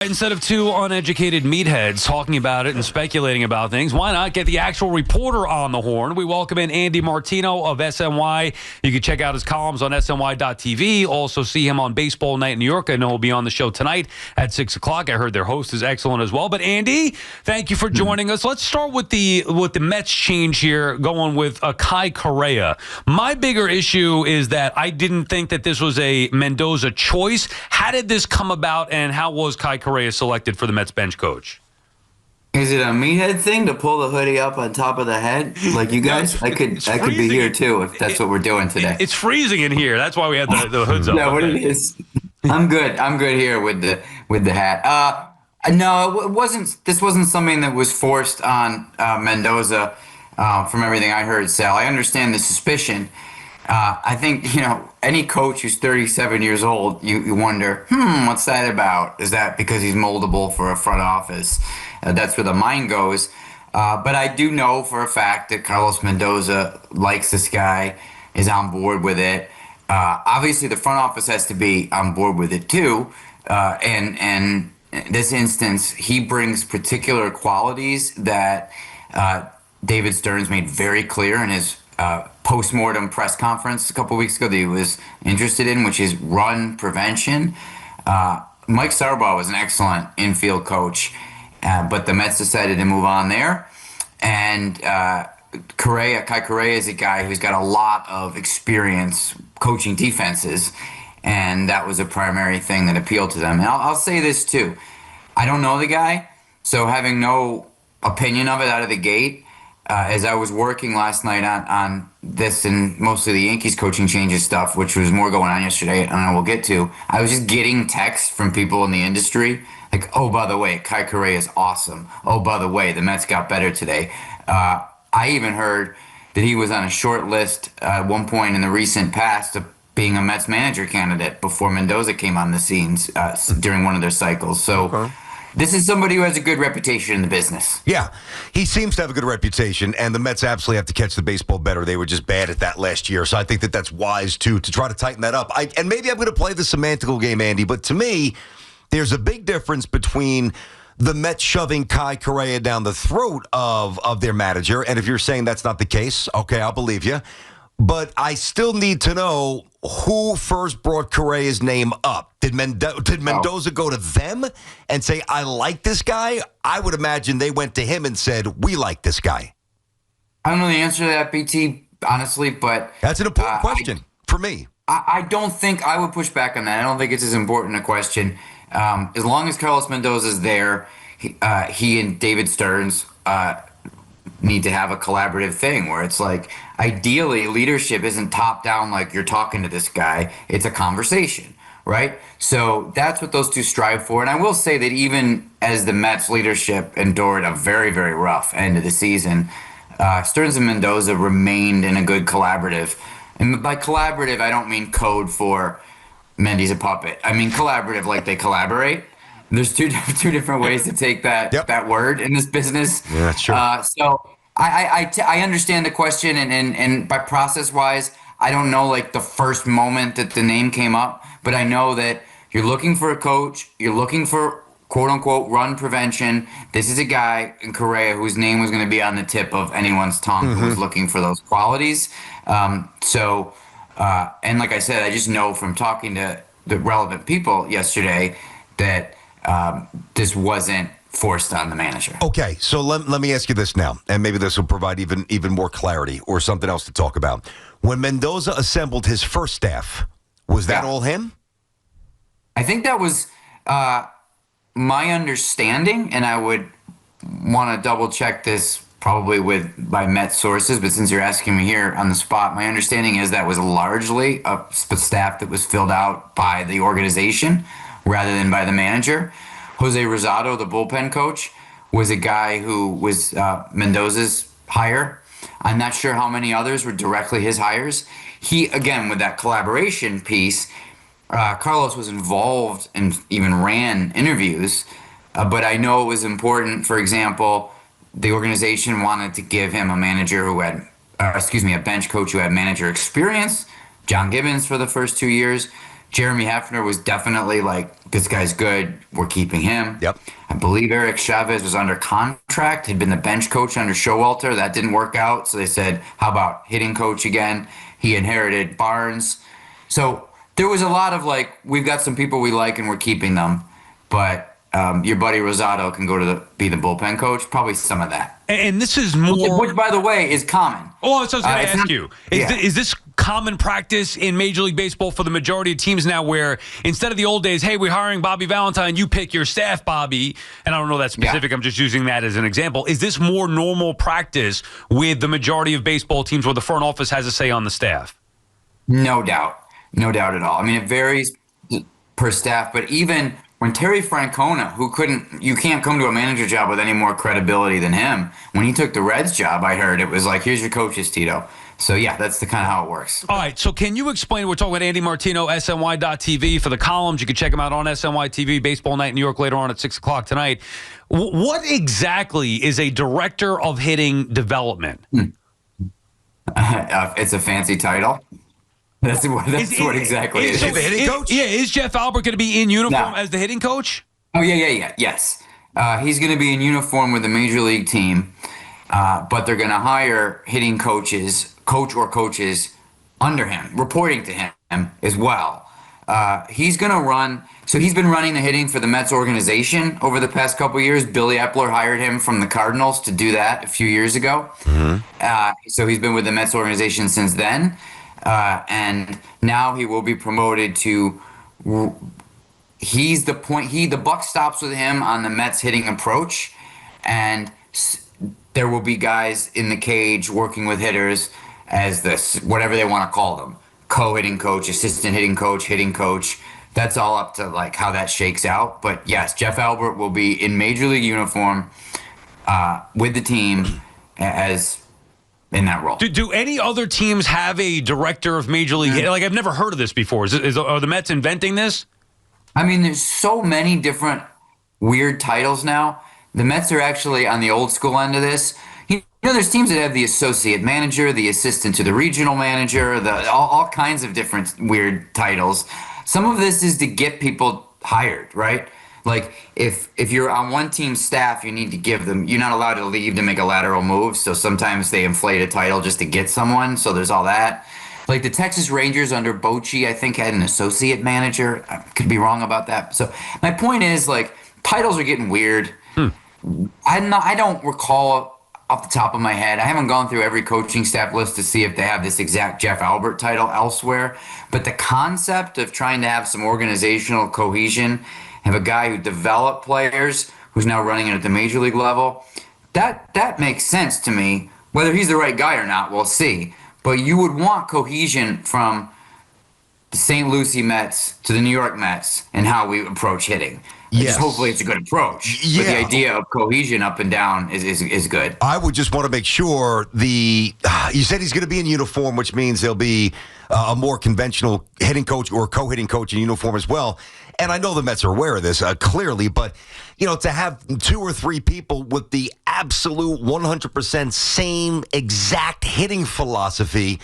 Instead of two uneducated meatheads talking about it and speculating about things, why not get the actual reporter on the horn? We welcome in Andy Martino of SNY. You can check out his columns on SNY.TV. Also see him on Baseball Night in New York. I know he'll be on the show tonight at 6 o'clock. I heard their host is excellent as well. But Andy, thank you for joining us. Let's start with the Mets change here, going with Kai Correa. My bigger issue is that I didn't think that this was a Mendoza choice. How did this come about, and how was Kai Correa selected for the Mets bench coach? Is it a meathead thing to pull the hoodie up on top of the head, like you guys? I could be here too if that's what we're doing today. It's freezing in here. That's why we had the hoods up. Yeah, what it is. I'm good. I'm good here with the hat. No, it wasn't. This wasn't something that was forced on Mendoza. From everything I heard, Sal, I understand the suspicion. I think, any coach who's 37 years old, you wonder, what's that about? Is that because he's moldable for a front office? That's where the mind goes. But I do know for a fact that Carlos Mendoza likes this guy, is on board with it. Obviously, the front office has to be on board with it too. And in this instance, he brings particular qualities that David Stearns made very clear in his post-mortem press conference a couple weeks ago that he was interested in, which is run prevention. Mike Sarbaugh was an excellent infield coach, but the Mets decided to move on there. And Kai Correa is a guy who's got a lot of experience coaching defenses, and that was a primary thing that appealed to them. And I'll say this too. I don't know the guy, so having no opinion of it out of the gate, as I was working last night on this and mostly the Yankees coaching changes stuff, which was more going on yesterday, and I will get to, I was just getting texts from people in the industry like, oh, by the way, Kai Correa is awesome. Oh, by the way, the Mets got better today. I even heard that he was on a short list at one point in the recent past of being a Mets manager candidate before Mendoza came on the scenes during one of their cycles. So. Okay. This is somebody who has a good reputation in the business. Yeah, he seems to have a good reputation, and the Mets absolutely have to catch the baseball better. They were just bad at that last year, so I think that that's wise, too, to try to tighten that up. And maybe I'm going to play the semantical game, Andy, but to me, there's a big difference between the Mets shoving Kai Correa down the throat of their manager, and if you're saying that's not the case, okay, I'll believe you. But I still need to know who first brought Correa's name up. Did Mendoza go to them and say, I like this guy? I would imagine they went to him and said, we like this guy. I don't know the answer to that, BT, honestly, but... That's an important question for me. I don't think I would push back on that. I don't think it's as important a question. As long as Carlos Mendoza's there, he and David Stearns need to have a collaborative thing where it's like, ideally, leadership isn't top down like you're talking to this guy. It's a conversation, right? So that's what those two strive for. And I will say that even as the Mets leadership endured a very, very rough end of the season, Stearns and Mendoza remained in a good collaborative. And by collaborative, I don't mean code for Mendy's a puppet. I mean collaborative like they collaborate. There's two different ways to take that word in this business. Yeah, that's true. So I understand the question, and by process-wise, I don't know like the first moment that the name came up, but I know that you're looking for a coach, you're looking for quote-unquote run prevention. This is a guy in Correa whose name was going to be on the tip of anyone's tongue who was looking for those qualities. And like I said, I just know from talking to the relevant people yesterday that this wasn't forced on the manager. Okay, so let me ask you this now, and maybe this will provide even more clarity or something else to talk about. When Mendoza assembled his first staff, was that all him? I think that was my understanding, and I would want to double check this probably by Met sources, but since you're asking me here on the spot, my understanding is that was largely a staff that was filled out by the organization rather than by the manager. Jose Rosado, the bullpen coach, was a guy who was Mendoza's hire. I'm not sure how many others were directly his hires. He, again, with that collaboration piece, Carlos was involved and even ran interviews, but I know it was important. For example, the organization wanted to give him a manager who had, a bench coach who had manager experience, John Gibbons for the first 2 years. Jeremy Hefner was definitely like, this guy's good. We're keeping him. Yep. I believe Eric Chavez was under contract. He'd been the bench coach under Showalter. That didn't work out. So they said, how about hitting coach again? He inherited Barnes. So there was a lot of like, we've got some people we like and we're keeping them. But your buddy Rosado can go to be the bullpen coach. Probably some of that. And this is more, which by the way, is common. Oh, that's what I was going to ask you. Yeah. Is this common practice in Major League Baseball for the majority of teams now, where instead of the old days, hey, we're hiring Bobby Valentine, you pick your staff, Bobby, and I don't know that specific, I'm just using that as an example. Is this more normal practice with the majority of baseball teams where the front office has a say on the staff? No doubt. No doubt at all. I mean, it varies per staff, but even when Terry Francona, you can't come to a manager job with any more credibility than him. When he took the Reds job, I heard it was like, here's your coaches, Tito. So, yeah, that's the kind of how it works. All right, so can you explain, we're talking with Andy Martino, SNY.TV for the columns. You can check him out on SNY TV, Baseball Night in New York later on at 6 o'clock tonight. What exactly is a director of hitting development? It's a fancy title. That's what exactly it is. Is he the hitting coach? Yeah, is Jeff Albert going to be in uniform as the hitting coach? Oh, yeah, yes. He's going to be in uniform with the Major League team, but they're going to hire hitting coaches under him, reporting to him as well. He's going to run, so he's been running the hitting for the Mets organization over the past couple of years. Billy Epler hired him from the Cardinals to do that a few years ago. So he's been with the Mets organization since then. And now he will be promoted to. He's the point. The buck stops with him on the Mets hitting approach, and there will be guys in the cage working with hitters as this whatever they want to call them, co-hitting coach, assistant hitting coach. That's all up to like how that shakes out. But yes, Jeff Albert will be in Major League uniform with the team as. In that role. Do any other teams have a director of Major League? Like, I've never heard of this before. Are the Mets inventing this? I mean, there's so many different weird titles now. The Mets are actually on the old school end of this. You know, there's teams that have the associate manager, the assistant to the regional manager, all kinds of different weird titles. Some of this is to get people hired, right? Like, if you're on one team's staff, you need to give them, you're not allowed to leave to make a lateral move. So sometimes they inflate a title just to get someone. So there's all that. Like the Texas Rangers under Bochy, I think, had an associate manager. I could be wrong about that. So my point is, like, titles are getting weird. I don't recall off the top of my head. I haven't gone through every coaching staff list to see if they have this exact Jeff Albert title elsewhere. But the concept of trying to have some organizational cohesion, have a guy who developed players who's now running it at the major league level, that makes sense to me. Whether he's the right guy or not, we'll see. But you would want cohesion from the St. Lucie Mets to the New York Mets and how we approach hitting. Yes. Hopefully it's a good approach. Yeah. But the idea of cohesion up and down is good. I would just want to make sure you said he's going to be in uniform, which means there'll be a more conventional hitting coach or co-hitting coach in uniform as well. And I know the Mets are aware of this clearly, but to have 2 or 3 people with the absolute 100% same exact hitting philosophy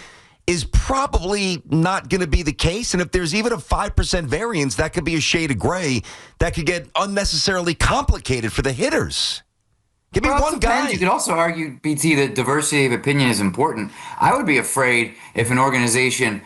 is probably not going to be the case. And if there's even a 5% variance, that could be a shade of gray that could get unnecessarily complicated for the hitters. Give me one guy. You could also argue, BT, that diversity of opinion is important. I would be afraid if an organization...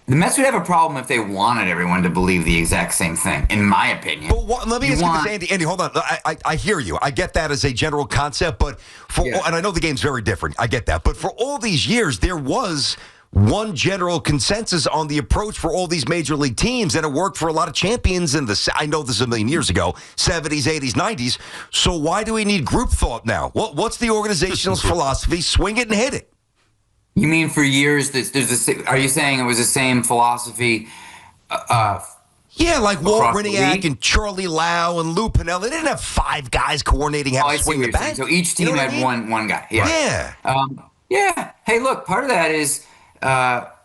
The Mets would have a problem if they wanted everyone to believe the exact same thing, in my opinion. But let me ask you this, Andy, hold on. I hear you. I get that as a general concept, but and I know the game's very different. I get that. But for all these years, there was one general consensus on the approach for all these major league teams, and it worked for a lot of champions I know this is a million years ago, 70s, 80s, 90s. So why do we need group thought now? What's the organizational philosophy? Swing it and hit it. You mean for years, are you saying it was the same philosophy? Yeah, like Walt Riniak and Charlie Lau and Lou Piniella. They didn't have 5 guys coordinating how to swing the bat. So each team had one guy. Yeah. Yeah. Hey, look, part of that is that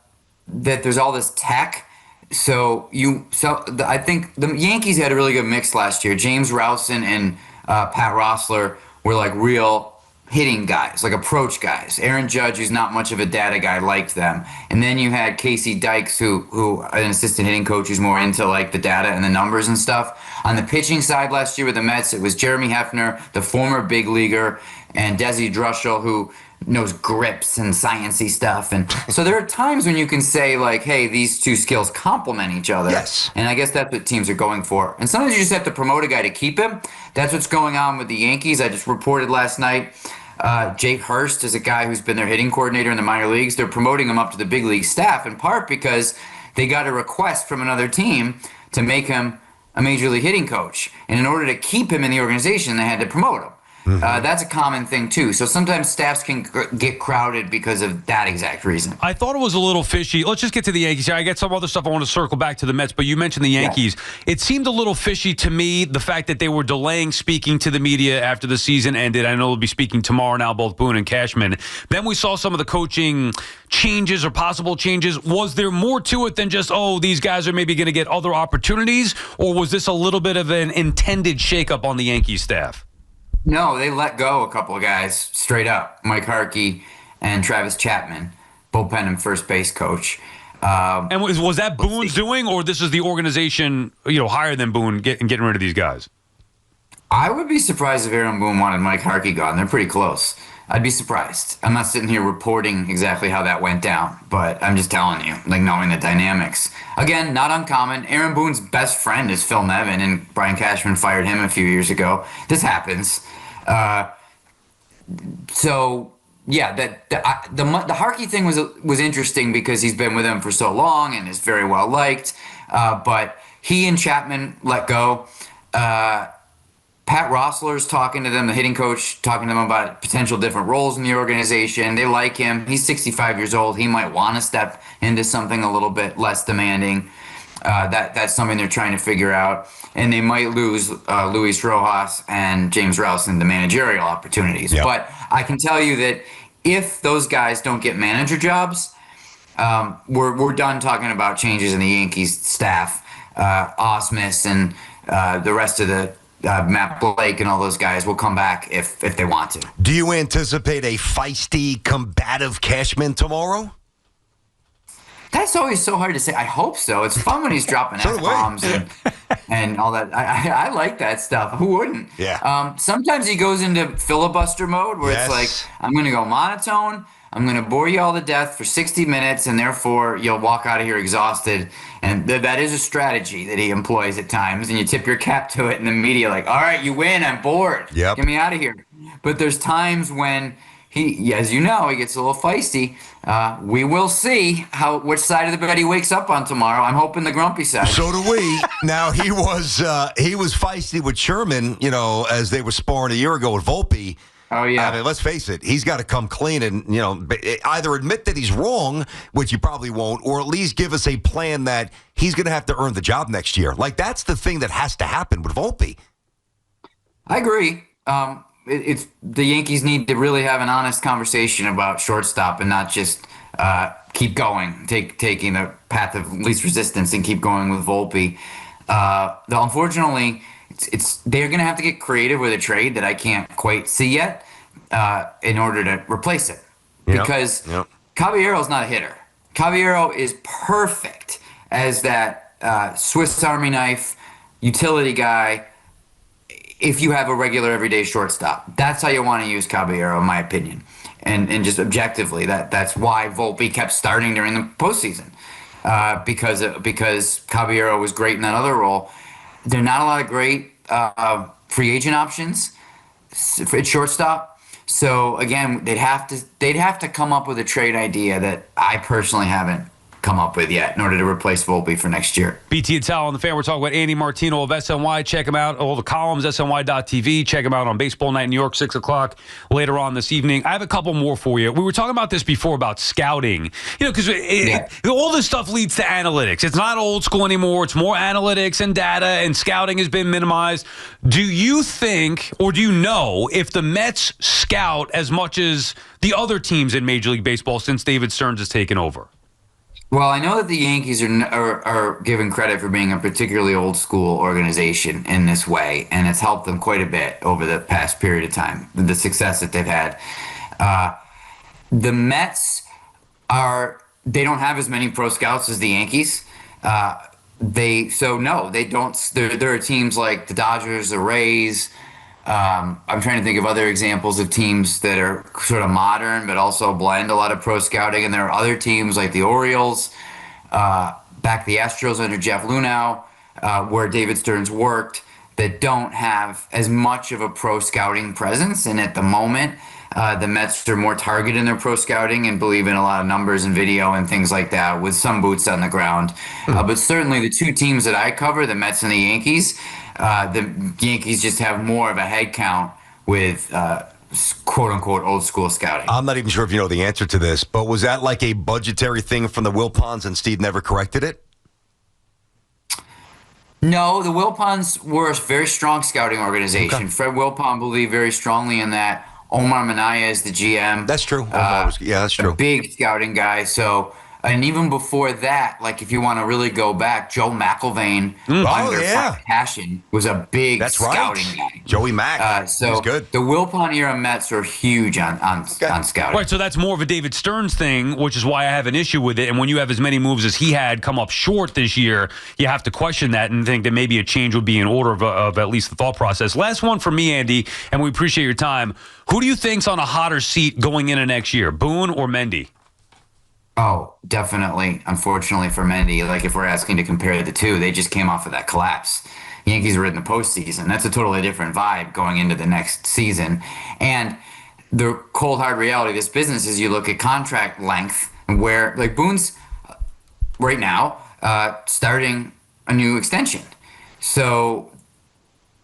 there's all this tech. I think the Yankees had a really good mix last year. James Rowson and Pat Rossler were like real hitting guys, like approach guys. Aaron Judge, who's not much of a data guy, liked them. And then you had Casey Dykes, who an assistant hitting coach who's more into like the data and the numbers and stuff. On the pitching side last year with the Mets, it was Jeremy Hefner, the former big leaguer, and Desi Druschel, who knows grips and sciencey stuff. And so there are times when you can say like, hey, these two skills complement each other. Yes. And I guess that's what teams are going for. And sometimes you just have to promote a guy to keep him. That's what's going on with the Yankees. I just reported last night, Jake Hurst is a guy who's been their hitting coordinator in the minor leagues. They're promoting him up to the big league staff in part because they got a request from another team to make him a major league hitting coach. And in order to keep him in the organization, they had to promote him. That's a common thing, too. So sometimes staffs can get crowded because of that exact reason. I thought it was a little fishy. Let's just get to the Yankees. I got some other stuff I want to circle back to the Mets, but you mentioned the Yankees. Yeah. It seemed a little fishy to me, the fact that they were delaying speaking to the media after the season ended. I know they'll be speaking tomorrow now, both Boone and Cashman. Then we saw some of the coaching changes or possible changes. Was there more to it than just, oh, these guys are maybe going to get other opportunities, or was this a little bit of an intended shakeup on the Yankees staff? No, they let go a couple of guys straight up. Mike Harkey and Travis Chapman, bullpen and first base coach. And was that Boone's doing, or this is the organization, higher than Boone getting rid of these guys? I would be surprised if Aaron Boone wanted Mike Harkey gone. They're pretty close. I'd be surprised. I'm not sitting here reporting exactly how that went down, but I'm just telling you, like knowing the dynamics. Again, not uncommon. Aaron Boone's best friend is Phil Nevin, and Brian Cashman fired him a few years ago. This happens. So yeah, the Harkey thing was interesting because he's been with them for so long and is very well liked. But he and Chapman let go. Pat Rossler's talking to them, the hitting coach, talking to them about potential different roles in the organization. They like him. He's 65 years old. He might want to step into something a little bit less demanding. That's something they're trying to figure out. And they might lose Luis Rojas and James Rouse in the managerial opportunities. Yep. But I can tell you that if those guys don't get manager jobs, we're done talking about changes in the Yankees staff. Osmus and the rest of the Matt Blake and all those guys will come back if they want to. Do you anticipate a feisty, combative Cashman tomorrow? That's always so hard to say. I hope so. It's fun when he's dropping F-bombs and all that. I like that stuff. Who wouldn't? Yeah. Sometimes he goes into filibuster mode where it's like, I'm going to go monotone. I'm going to bore you all to death for 60 minutes, and therefore you'll walk out of here exhausted. And that is a strategy that he employs at times, and you tip your cap to it in the media like, all right, you win, I'm bored. Yep. Get me out of here. But there's times when he, as you know, he gets a little feisty. We will see which side of the bed he wakes up on tomorrow. I'm hoping the grumpy side. So do we. Now, he was feisty with Sherman, as they were sparring a year ago with Volpe. Oh, yeah. I mean, let's face it. He's got to come clean and, either admit that he's wrong, which he probably won't, or at least give us a plan that he's going to have to earn the job next year. Like, that's the thing that has to happen with Volpe. I agree. It's the Yankees need to really have an honest conversation about shortstop and not just keep going, taking the path of least resistance and keep going with Volpe. Though unfortunately, they're going to have to get creative with a trade that I can't quite see yet in order to replace it. Because Caballero's not a hitter. Caballero is perfect as that Swiss Army knife utility guy if you have a regular everyday shortstop. That's how you want to use Caballero, in my opinion. And just objectively, that's why Volpe kept starting during the postseason because Caballero was great in that other role. There are not a lot of great free agent options at shortstop. So again, they'd have to come up with a trade idea that I personally haven't come up with yet in order to replace Volpe for next year. BT Sal on the Fan. We're talking about Andy Martino of SNY. Check him out. All the columns, SNY.TV. Check him out on Baseball Night in New York, 6 o'clock later on this evening. I have a couple more for you. We were talking about this before about scouting. Because all this stuff leads to analytics. It's not old school anymore. It's more analytics and data, and scouting has been minimized. Do you think, or do you know, if the Mets scout as much as the other teams in Major League Baseball since David Stearns has taken over? Well, I know that the Yankees are given credit for being a particularly old school organization in this way, and it's helped them quite a bit over the past period of time. The success that they've had. Uh, the Mets they don't have as many pro scouts as the Yankees. They don't. There are teams like the Dodgers, the Rays. I'm trying to think of other examples of teams that are sort of modern but also blend a lot of pro scouting. And there are other teams like the Orioles, back the Astros under Jeff Luhnow, where David Stearns worked, that don't have as much of a pro scouting presence. And at the moment, the Mets are more targeted in their pro scouting and believe in a lot of numbers and video and things like that with some boots on the ground. But certainly the two teams that I cover, the Mets and the Yankees just have more of a head count with quote unquote old school scouting. I'm not even sure if you know the answer to this, but was that like a budgetary thing from the Wilpons and Steve never corrected it? No, the Wilpons were a very strong scouting organization. Okay. Fred Wilpon believed very strongly in that. Omar Minaya is the GM. That's true. That's true. A big scouting guy. So, and even before that, like if you want to really go back, Joe McIlvaine under Frank Cashen was a big scouting guy. Joey Mack. So he's good. The Wilpon era Mets are huge on scouting. Right, so that's more of a David Stearns thing, which is why I have an issue with it. And when you have as many moves as he had come up short this year, you have to question that and think that maybe a change would be in order of at least the thought process. Last one for me, Andy, and we appreciate your time. Who do you think's on a hotter seat going into next year, Boone or Mendy? Oh, definitely. Unfortunately for Mendy, like if we're asking to compare the two, they just came off of that collapse. Yankees were in the postseason. That's a totally different vibe going into the next season. And the cold hard reality of this business is you look at contract length and where, like Boone's right now starting a new extension. So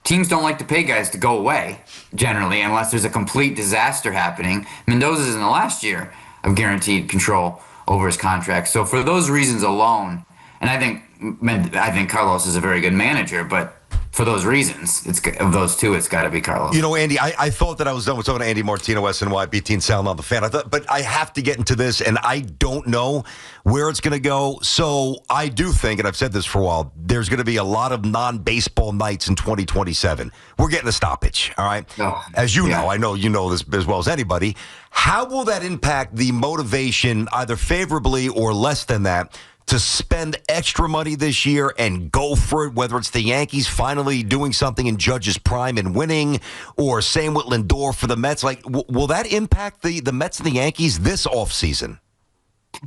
teams don't like to pay guys to go away generally unless there's a complete disaster happening. Mendoza's in the last year of guaranteed control over his contract. So for those reasons alone, and I think Carlos is a very good manager, but for those reasons, of those two, it's got to be Carlos. You know, Andy, I thought that I was done with talking to Andy Martino, SNY, BT Sal, not the fan. But I have to get into this, and I don't know where it's going to go. So I do think, and I've said this for a while, there's going to be a lot of non-baseball nights in 2027. We're getting a stoppage, all right? As you know, I know you know this as well as anybody. How will that impact the motivation, either favorably or less than that, to spend extra money this year and go for it, whether it's the Yankees finally doing something in Judge's prime and winning, or same with Lindor for the Mets? Like, will that impact the Mets and the Yankees this offseason?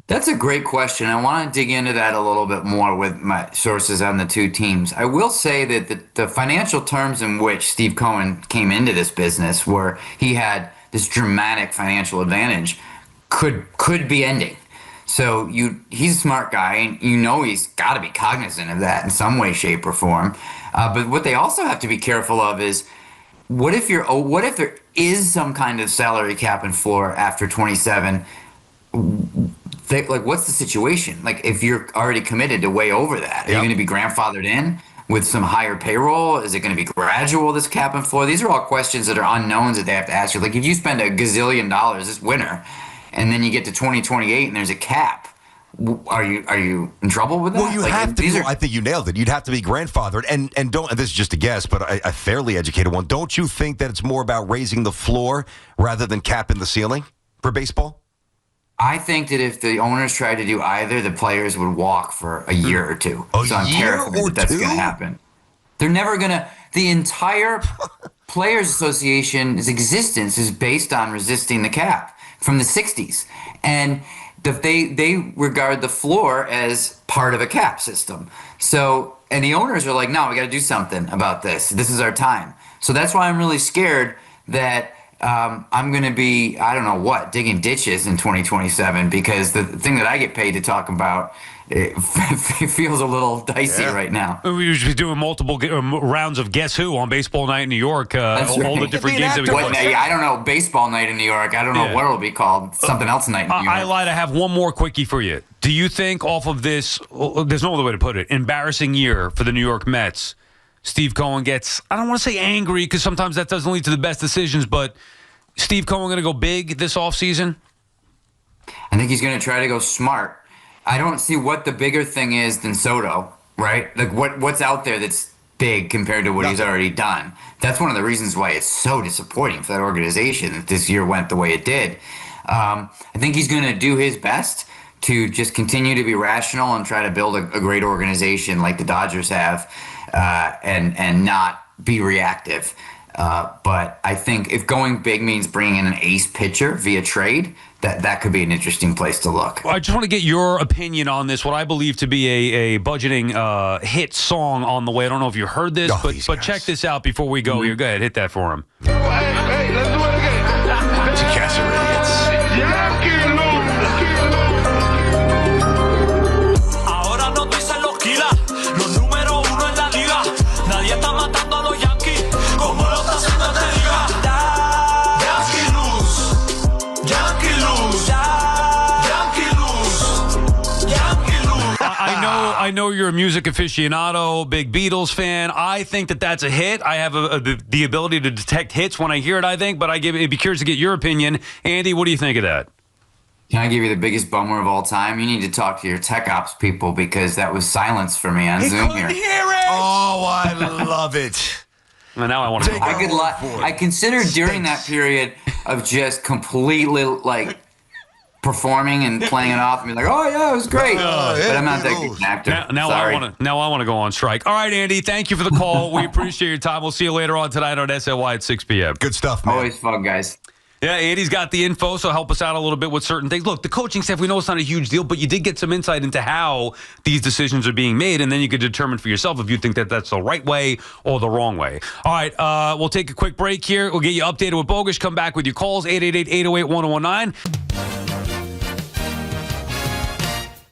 That's a great question. I want to dig into that a little bit more with my sources on the two teams. I will say that the financial terms in which Steve Cohen came into this business, where he had this dramatic financial advantage, could be ending. So he's a smart guy, and he's got to be cognizant of that in some way, shape, or form. But what they also have to be careful of is what if there is some kind of salary cap and floor after 27? Like, what's the situation? Like, if you're already committed to way over that, are you going to be grandfathered in with some higher payroll? Is it going to be gradual, this cap and floor? These are all questions that are unknowns that they have to ask you. Like, if you spend $1 gazillion this winter, and then you get to 2028 and there's a cap, are you in trouble with that? Well, you have to. I think you nailed it. You'd have to be grandfathered, and this is just a guess, but a fairly educated one. Don't you think that it's more about raising the floor rather than capping the ceiling for baseball? I think that if the owners tried to do either, the players would walk for a year or two. So I'm terrified that's going to happen. They're never going to. The entire Players Association's existence is based on resisting the cap from the 60s. And they regard the floor as part of a cap system. So, and the owners are like, no, we got to do something about this. This is our time. So that's why I'm really scared that I'm going to be, I don't know what, digging ditches in 2027, because the thing that I get paid to talk about, it feels a little dicey right now. We should be doing multiple rounds of Guess Who on Baseball Night in New York. All the different games that we play. I don't know, Baseball Night in New York. I don't know what it'll be called. Something else night in New York. I lied. I have one more quickie for you. Do you think off of this, there's no other way to put it, embarrassing year for the New York Mets, Steve Cohen gets, I don't want to say angry, because sometimes that doesn't lead to the best decisions, but Steve Cohen going to go big this offseason? I think he's going to try to go smart. I don't see what the bigger thing is than Soto, right? Like what's out there that's big compared to what he's already done. That's one of the reasons why it's so disappointing for that organization that this year went the way it did. I think he's going to do his best to just continue to be rational and try to build a great organization like the Dodgers have, and not be reactive. But I think if going big means bringing in an ace pitcher via trade, that could be an interesting place to look. I just want to get your opinion on this, what I believe to be a budgeting hit song on the way. I don't know if you heard this, but check this out before we go. Here, go ahead, hit that for him. Hey, let's do it again. You guys are idiots. Ahora no dicen los Kila, los número uno en la liga. Nadie está matando a los Yankees como lo está haciendo esta liga. Yankee lose, Yankee lose, Yankee lose, Yankee lose. I know you're a music aficionado, big Beatles fan. I think that's a hit. I have the ability to detect hits when I hear it, I think, but I'd be curious to get your opinion. Andy, what do you think of that? Can I give you the biggest bummer of all time? You need to talk to your tech ops people because that was silence for me on Zoom here. Oh, I love it. Well, now I want to go. I considered during that period of just completely like performing and playing it off and be like, oh yeah, it was great. But I'm not that good an actor. Now I want to go on strike. All right, Andy, thank you for the call. We appreciate your time. We'll see you later on tonight on SNY at 6 p.m. Good stuff, man. Always fun, guys. Yeah, Andy's got the info, so help us out a little bit with certain things. Look, the coaching staff, we know it's not a huge deal, but you did get some insight into how these decisions are being made, and then you could determine for yourself if you think that's the right way or the wrong way. All right, we'll take a quick break here. We'll get you updated with Bogus. Come back with your calls, 888-808-1019.